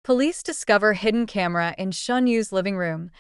Police discover hidden camera in Shen Yue's living room.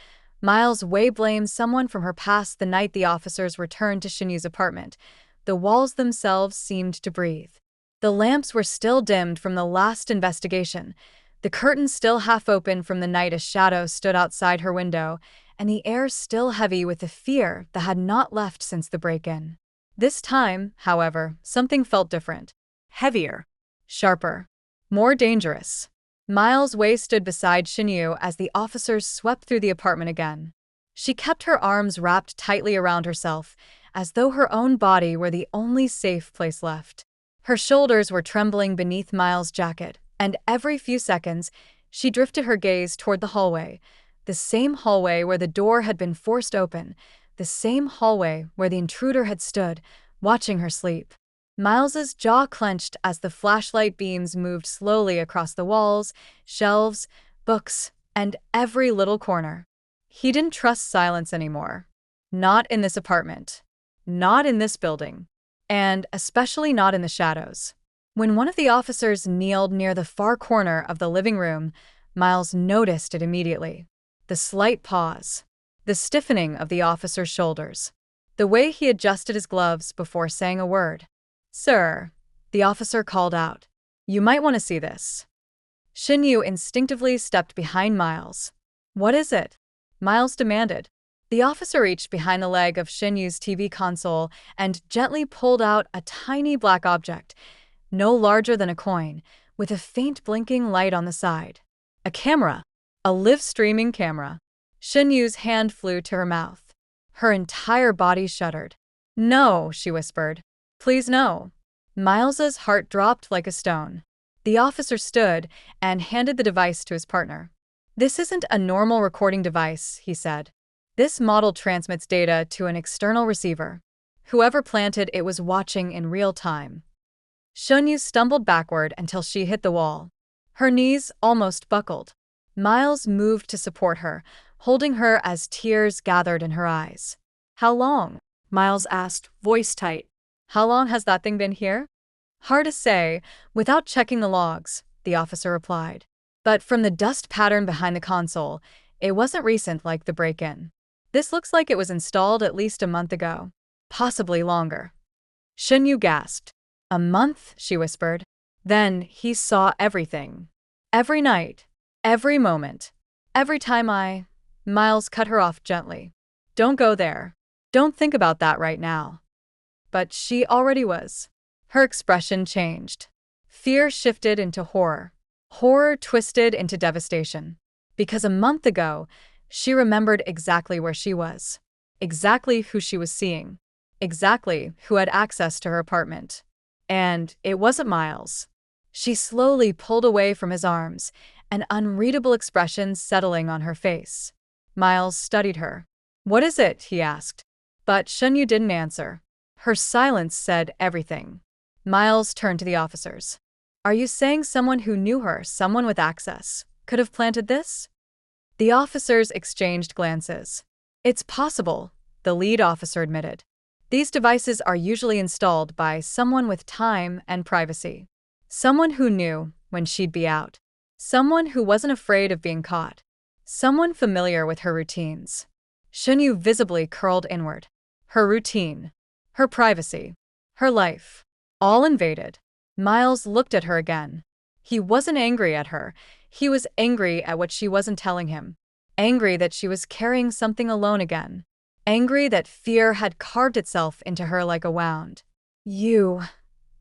Miles Wei blames someone from her past the night the officers returned to Shen Yue's apartment. The walls themselves seemed to breathe. The lamps were still dimmed from the last investigation, the curtains still half open from the night a shadow stood outside her window, and the air still heavy with the fear that had not left since the break-in. This time, however, something felt different. Heavier. Sharper. More dangerous. Miles Wei stood beside Shen Yue as the officers swept through the apartment again. She kept her arms wrapped tightly around herself, as though her own body were the only safe place left. Her shoulders were trembling beneath Miles' jacket, and every few seconds, she drifted her gaze toward the hallway, the same hallway where the door had been forced open, the same hallway where the intruder had stood, watching her sleep. Miles's jaw clenched as the flashlight beams moved slowly across the walls, shelves, books, and every little corner. He didn't trust silence anymore. Not in this apartment. Not in this building. And especially not in the shadows. When one of the officers kneeled near the far corner of the living room, Miles noticed it immediately. The slight pause. The stiffening of the officer's shoulders. The way he adjusted his gloves before saying a word. "Sir," the officer called out. "You might want to see this." Shen Yue instinctively stepped behind Miles. "What is it?" Miles demanded. The officer reached behind the leg of Shen Yue's TV console and gently pulled out a tiny black object, no larger than a coin, with a faint blinking light on the side. A camera. A live-streaming camera. Shen Yue's hand flew to her mouth. Her entire body shuddered. "No," she whispered. "Please no." Miles's heart dropped like a stone. The officer stood and handed the device to his partner. "This isn't a normal recording device," he said. "This model transmits data to an external receiver. Whoever planted it was watching in real time." Shen Yue stumbled backward until she hit the wall. Her knees almost buckled. Miles moved to support her, holding her as tears gathered in her eyes. "How long?" Miles asked, voice tight. "How long has that thing been here?" "Hard to say, without checking the logs," the officer replied. "But from the dust pattern behind the console, it wasn't recent like the break-in. This looks like it was installed at least a month ago. Possibly longer." Shen Yue gasped. "A month?" she whispered. Then he saw everything. Every night. Every moment. Every time Miles cut her off gently. "Don't go there. Don't think about that right now." But she already was. Her expression changed. Fear shifted into horror. Horror twisted into devastation. Because a month ago, she remembered exactly where she was. Exactly who she was seeing. Exactly who had access to her apartment. And it wasn't Miles. She slowly pulled away from his arms, an unreadable expression settling on her face. Miles studied her. "What is it?" he asked. But Shen Yue didn't answer. Her silence said everything. Miles turned to the officers. "Are you saying someone who knew her, someone with access, could have planted this?" The officers exchanged glances. "It's possible," the lead officer admitted. "These devices are usually installed by someone with time and privacy. Someone who knew when she'd be out. Someone who wasn't afraid of being caught. Someone familiar with her routines." Shen Yue visibly curled inward. Her routine. Her privacy. Her life. All invaded. Miles looked at her again. He wasn't angry at her. He was angry at what she wasn't telling him. Angry that she was carrying something alone again. Angry that fear had carved itself into her like a wound. "You,"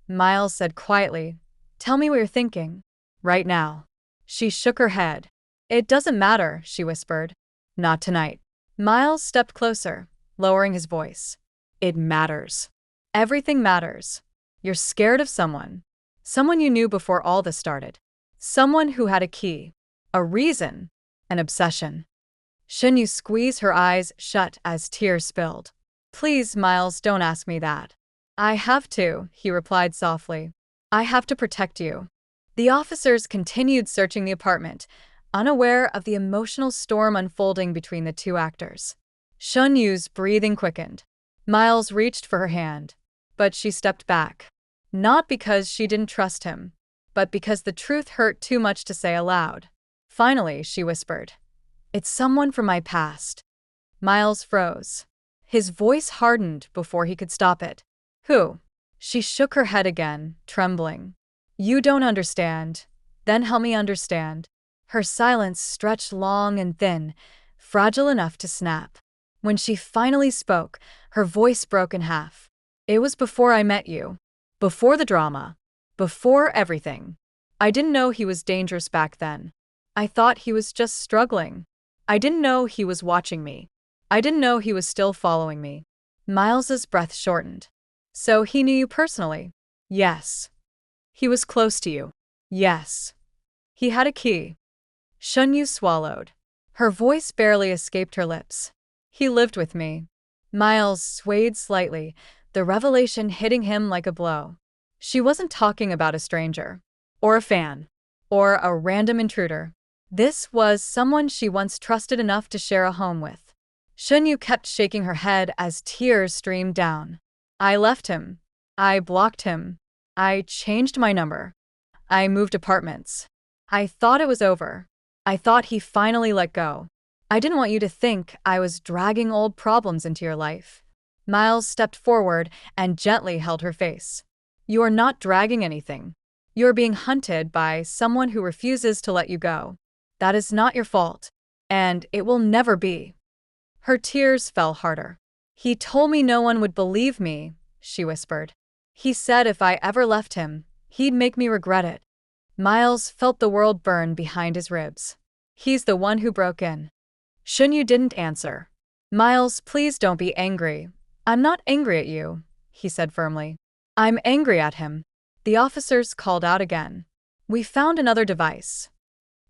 Miles said quietly. "Tell me what you're thinking. Right now." She shook her head. "It doesn't matter," she whispered. "Not tonight." Miles stepped closer, lowering his voice. "It matters. Everything matters. You're scared of someone. Someone you knew before all this started. Someone who had a key. A reason. An obsession." Shen Yue squeezed her eyes shut as tears spilled. "Please, Miles, don't ask me that." "I have to," he replied softly. "I have to protect you." The officers continued searching the apartment, unaware of the emotional storm unfolding between the two actors. Shen Yue's breathing quickened. Miles reached for her hand, but she stepped back. Not because she didn't trust him, but because the truth hurt too much to say aloud. Finally, she whispered. It's someone from my past. Miles froze. His voice hardened before he could stop it. Who? She shook her head again, trembling. You don't understand. Then help me understand. Her silence stretched long and thin, fragile enough to snap. When she finally spoke, her voice broke in half. It was before I met you. Before the drama. Before everything. I didn't know he was dangerous back then. I thought he was just struggling. I didn't know he was watching me. I didn't know he was still following me. Miles's breath shortened. So he knew you personally? Yes. He was close to you? Yes. He had a key. Shen Yue swallowed. Her voice barely escaped her lips. He lived with me. Miles swayed slightly, the revelation hitting him like a blow. She wasn't talking about a stranger. Or a fan. Or a random intruder. This was someone she once trusted enough to share a home with. Shen Yue kept shaking her head as tears streamed down. I left him. I blocked him. I changed my number. I moved apartments. I thought it was over. I thought he finally let go. I didn't want you to think I was dragging old problems into your life. Miles stepped forward and gently held her face. You are not dragging anything. You are being hunted by someone who refuses to let you go. That is not your fault. And it will never be. Her tears fell harder. He told me no one would believe me, she whispered. He said if I ever left him, he'd make me regret it. Miles felt the world burn behind his ribs. He's the one who broke in. Shen Yue didn't answer. Miles, please don't be angry. I'm not angry at you, he said firmly. I'm angry at him. The officers called out again. We found another device.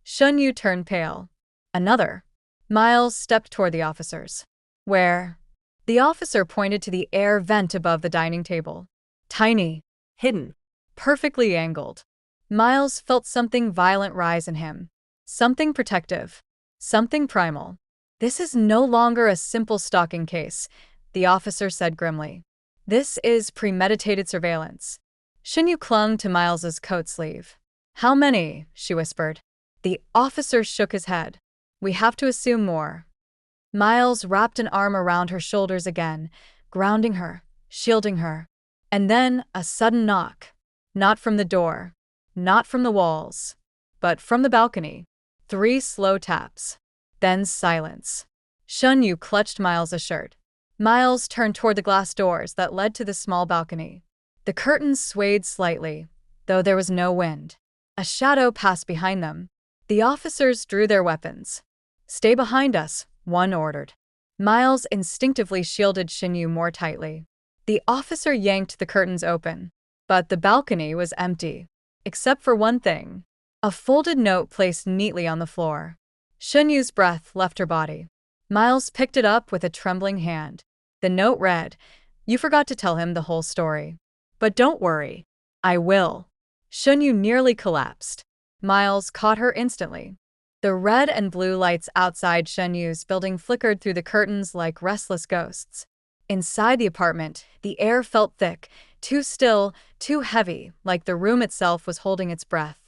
Shen Yue turned pale. Another? Miles stepped toward the officers. Where? The officer pointed to the air vent above the dining table. Tiny. Hidden. Perfectly angled. Miles felt something violent rise in him. Something protective. Something primal. This is no longer a simple stalking case, the officer said grimly. This is premeditated surveillance. Shen Yue clung to Miles's coat sleeve. How many? She whispered. The officer shook his head. We have to assume more. Miles wrapped an arm around her shoulders again, grounding her, shielding her. And then a sudden knock. Not from the door. Not from the walls. But from the balcony. 3 slow taps. Then silence. Shen Yue clutched Miles's shirt. Miles turned toward the glass doors that led to the small balcony. The curtains swayed slightly, though there was no wind. A shadow passed behind them. The officers drew their weapons. Stay behind us, one ordered. Miles instinctively shielded Shen Yue more tightly. The officer yanked the curtains open, but the balcony was empty, except for one thing. A folded note placed neatly on the floor. Shen Yue's breath left her body. Miles picked it up with a trembling hand. The note read, You forgot to tell him the whole story. But don't worry. I will. Shen Yue nearly collapsed. Miles caught her instantly. The red and blue lights outside Shen Yue's building flickered through the curtains like restless ghosts. Inside the apartment, the air felt thick, too still, too heavy, like the room itself was holding its breath.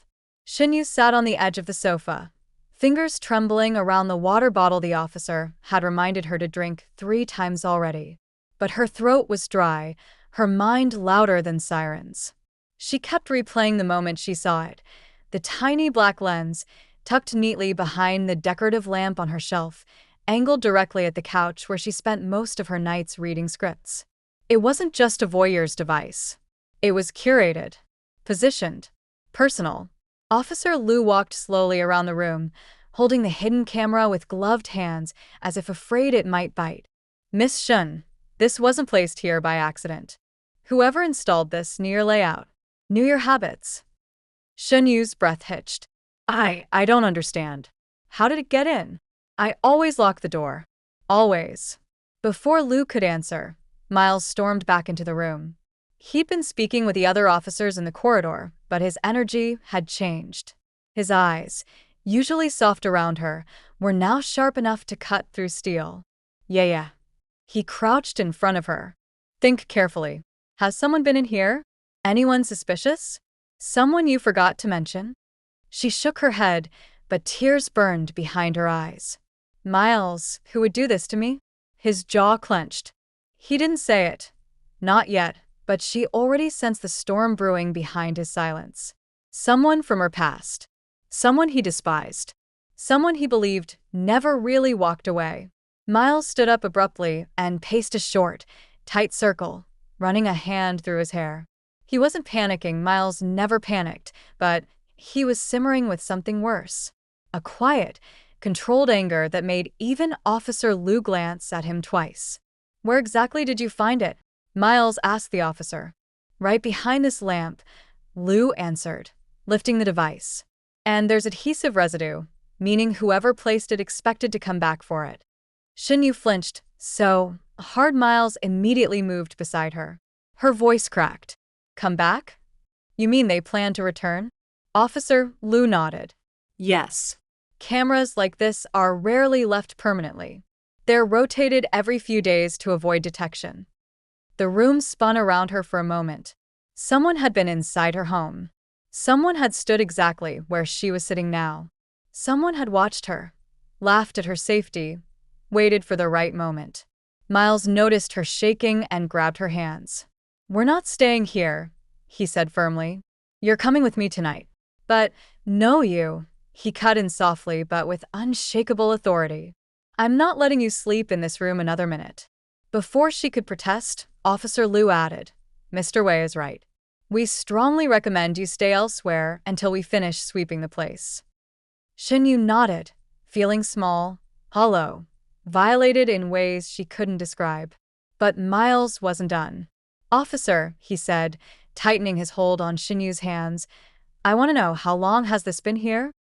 Shen Yue sat on the edge of the sofa, fingers trembling around the water bottle the officer had reminded her to drink 3 times already. But her throat was dry, her mind louder than sirens. She kept replaying the moment she saw it, the tiny black lens, tucked neatly behind the decorative lamp on her shelf, angled directly at the couch where she spent most of her nights reading scripts. It wasn't just a voyeur's device. It was curated, positioned, personal. Officer Liu walked slowly around the room, holding the hidden camera with gloved hands as if afraid it might bite. Miss Shen, this wasn't placed here by accident. Whoever installed this knew your layout, knew your habits. Shen Yue's breath hitched. I don't understand. How did it get in? I always lock the door. Always. Before Liu could answer, Miles stormed back into the room. He'd been speaking with the other officers in the corridor, but his energy had changed. His eyes, usually soft around her, were now sharp enough to cut through steel. Yeah. He crouched in front of her. Think carefully. Has someone been in here? Anyone suspicious? Someone you forgot to mention? She shook her head, but tears burned behind her eyes. Miles, who would do this to me? His jaw clenched. He didn't say it. Not yet, but she already sensed the storm brewing behind his silence. Someone from her past. Someone he despised. Someone he believed never really walked away. Miles stood up abruptly and paced a short, tight circle, running a hand through his hair. He wasn't panicking, Miles never panicked, but he was simmering with something worse. A quiet, controlled anger that made even Officer Liu glance at him twice. "Where exactly did you find it?" Miles asked the officer. "Right behind this lamp," Liu answered, lifting the device. "And there's adhesive residue, meaning whoever placed it expected to come back for it." Shen Yue flinched so hard Miles immediately moved beside her. Her voice cracked. "Come back? You mean they plan to return?" Officer Liu nodded. "Yes. Cameras like this are rarely left permanently. They're rotated every few days to avoid detection." The room spun around her for a moment. Someone had been inside her home. Someone had stood exactly where she was sitting now. Someone had watched her, laughed at her safety, waited for the right moment. Miles noticed her shaking and grabbed her hands. "We're not staying here," he said firmly. "You're coming with me tonight." "But, no you," he cut in softly but with unshakable authority. "I'm not letting you sleep in this room another minute." Before she could protest, Officer Liu added, "Mr. Wei is right. We strongly recommend you stay elsewhere until we finish sweeping the place." Shen Yue nodded, feeling small, hollow, violated in ways she couldn't describe. But Miles wasn't done. "Officer," he said, tightening his hold on Shen Yue's hands, "I want to know, how long has this been here?"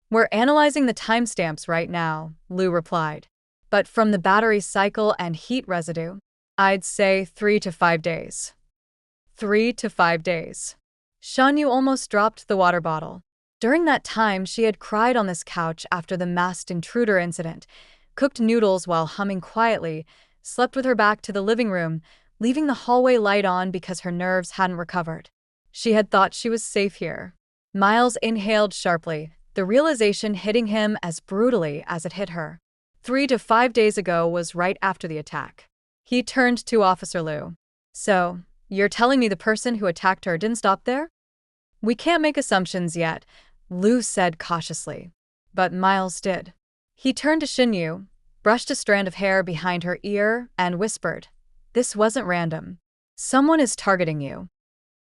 "We're analyzing the timestamps right now," Liu replied. "But from the battery cycle and heat residue, I'd say 3 to 5 days. 3 to 5 days. Shen Yue almost dropped the water bottle. During that time, she had cried on this couch after the masked intruder incident, cooked noodles while humming quietly, slept with her back to the living room, leaving the hallway light on because her nerves hadn't recovered. She had thought she was safe here. Miles inhaled sharply, the realization hitting him as brutally as it hit her. 3 to 5 days ago was right after the attack. He turned to Officer Liu. "So, you're telling me the person who attacked her didn't stop there?" "We can't make assumptions yet," Liu said cautiously. But Miles did. He turned to Shen Yue, brushed a strand of hair behind her ear, and whispered, "This wasn't random. Someone is targeting you."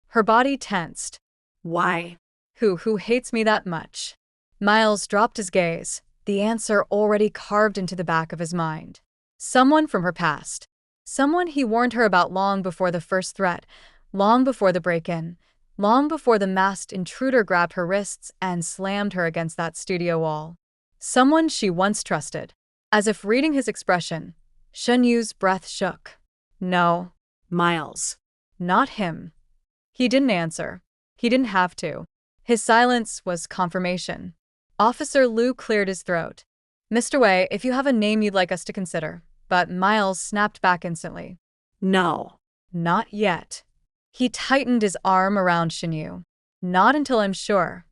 Her body tensed. "Why? Who hates me that much?" Miles dropped his gaze, the answer already carved into the back of his mind. Someone from her past. Someone he warned her about long before the first threat, long before the break-in, long before the masked intruder grabbed her wrists and slammed her against that studio wall. Someone she once trusted. As if reading his expression, Shen Yue's breath shook. "No, Miles. Not him." He didn't answer. He didn't have to. His silence was confirmation. Officer Liu cleared his throat. "Mr. Wei, if you have a name you'd like us to consider." But Miles snapped back instantly. "No. Not yet." He tightened his arm around Shen Yue. "Not until I'm sure."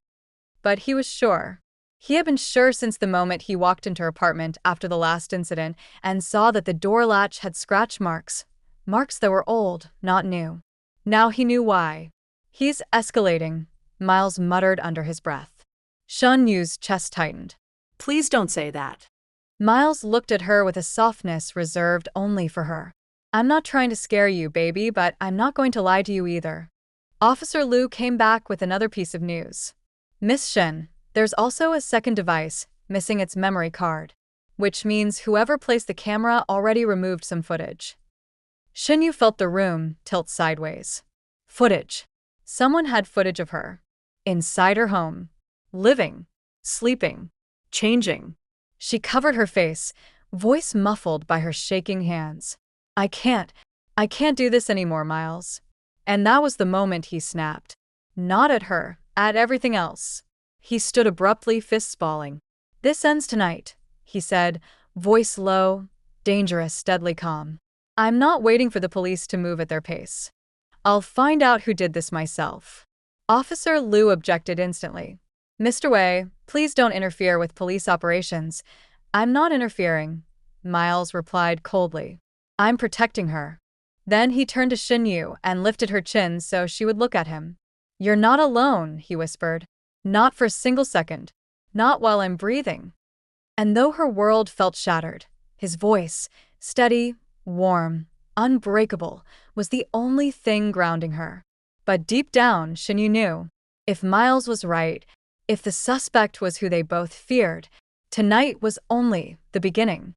But he was sure. He had been sure since the moment he walked into her apartment after the last incident and saw that the door latch had scratch marks. Marks that were old, not new. Now he knew why. "He's escalating," Miles muttered under his breath. Shen Yue's chest tightened. "Please don't say that." Miles looked at her with a softness reserved only for her. "I'm not trying to scare you, baby, but I'm not going to lie to you either." Officer Liu came back with another piece of news. "Miss Shen, there's also a second device, missing its memory card. Which means whoever placed the camera already removed some footage." Shen Yue felt the room tilt sideways. Footage. Someone had footage of her. Inside her home. Living. Sleeping. Changing. She covered her face, voice muffled by her shaking hands. I can't do this anymore, Miles." And that was the moment he snapped. Not at her, at everything else. He stood abruptly, fists balling. "This ends tonight," he said, voice low, dangerous, deadly calm. "I'm not waiting for the police to move at their pace. I'll find out who did this myself." Officer Liu objected instantly. "Mr. Wei, Please don't interfere with police operations. I'm not interfering, Miles replied coldly. I'm protecting her. Then he turned to Shen Yue and lifted her chin so she would look at him. You're not alone, he whispered. Not for a single second. Not while I'm breathing. And though her world felt shattered, his voice, steady, warm, unbreakable, was the only thing grounding her. But deep down, Shen Yue knew. If Miles was right, if the suspect was who they both feared, tonight was only the beginning.